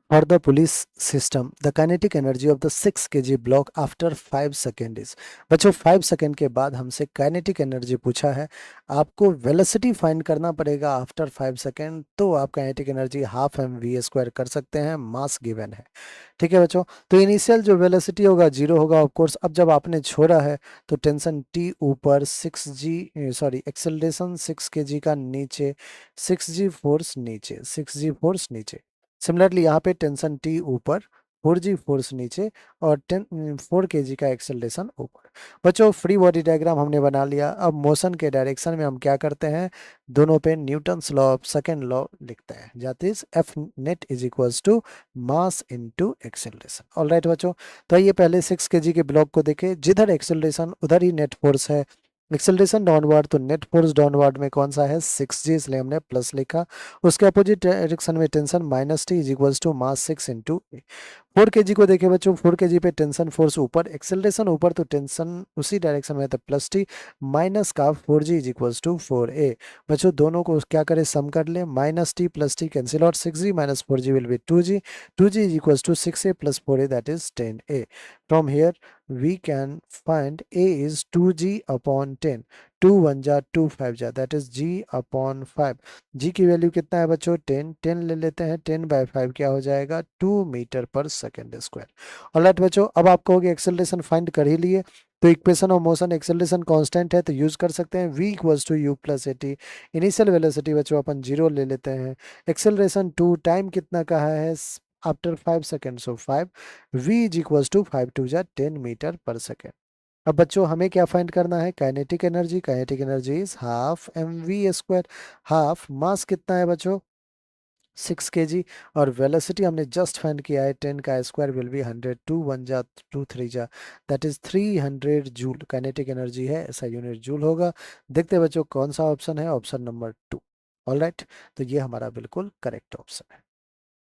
For the police system, the kinetic energy of the 6 kg block after 5 second is. बच्चों 5 second के बाद हमसे kinetic energy पूछा है, आपको वेलोसिटी फाइंड करना पड़ेगा आफ्टर 5 सेकेंड, तो आप kinetic energy half m v square कर सकते हैं, मास गिवन है। ठीक है बच्चों, तो इनिशियल जो वेलोसिटी होगा जीरो होगा ऑफ कोर्स। अब जब आपने छोड़ा है तो टेंशन टी ऊपर 6 जी, सॉरी एक्सेलरेशन 6 के जी का नीचे, 6 जी फोर्स नीचे, 6 जी फोर्स नीचे। सिमिलरली यहाँ पे टेंशन टी ऊपर, 4 जी फोर्स नीचे, और 4 के जी का एक्सेलरेशन ऊपर। बच्चों फ्री बॉडी डायग्राम हमने बना लिया। अब मोशन के डायरेक्शन में हम क्या करते हैं, दोनों पे Newton's law of second law लिखते हैं, that is f net is equals to mass into acceleration. Alright बच्चों, तो ये पहले 6 के जी के ब्लॉक को देखें, जिधर एक्सेलरेशन उधर ही नेट फोर्स है। एक्सेलरेशन डाउनवर्ड, तो नेट फोर्स डाउनवर्ड में कौन सा है, 6 जी, इसलिए हमने प्लस लिखा। उसके अपोजिट डायरेक्शन में tension minus T is equals to mass 6 into. 4 K जी को देखे बच्चों, 4 के जी पे टेंशन फोर्स ऊपर, एक्सेलरेशन ऊपर, तो टेंशन उसी डायरेक्शन में है, तो प्लस टी माइनस का 4 g is equals to 4 a. बच्चों दोनों को क्या करें, सम कर ले, minus t plus t cancel out, 6 g minus 4 g will be 2 g, 2 g is equals to 6 a plus 4 a, that is 10 a. From here we can find a is 2g upon 10, 2 1 जा 2 5 जा, that is g upon 5। जी की value कितना है बच्चों, 10, 10 ले लेते हैं, 10/5 क्या हो जाएगा, 2 मीटर पर सेकेंड स्क्वायर। ऑलराइट बच्चों, अब आप कहोगे एक्सेलरेशन फाइंड कर ही लिए, तो equation of motion acceleration constant है तो यूज कर सकते हैं, v equals to u plus a t. Initial velocity बच्चों अपन जीरो ले लेते हैं, एक्सेलरेशन 2, टाइम कितना कहा है after 5 second, so 5, v is equals to 5 2 जा 10 मीटर पर सेकेंड। अब बच्चों हमें क्या फाइंड करना है, kinetic energy, kinetic energy is half m v square. Half mass कितना है बच्चों, 6 के जी, और वेलोसिटी हमने जस्ट फाइंड किया है, 10 का स्क्वायर विल बी 100, 2 1 जा 2 3 जा, that is 300 joule kinetic energy है, ऐसा यूनिट जूल होगा। देखते हैं बच्चों कौन सा ऑप्शन है, ऑप्शन नंबर 2। ऑलराइट, तो ये हमारा बिल्कुल करेक्ट ऑप्शन है।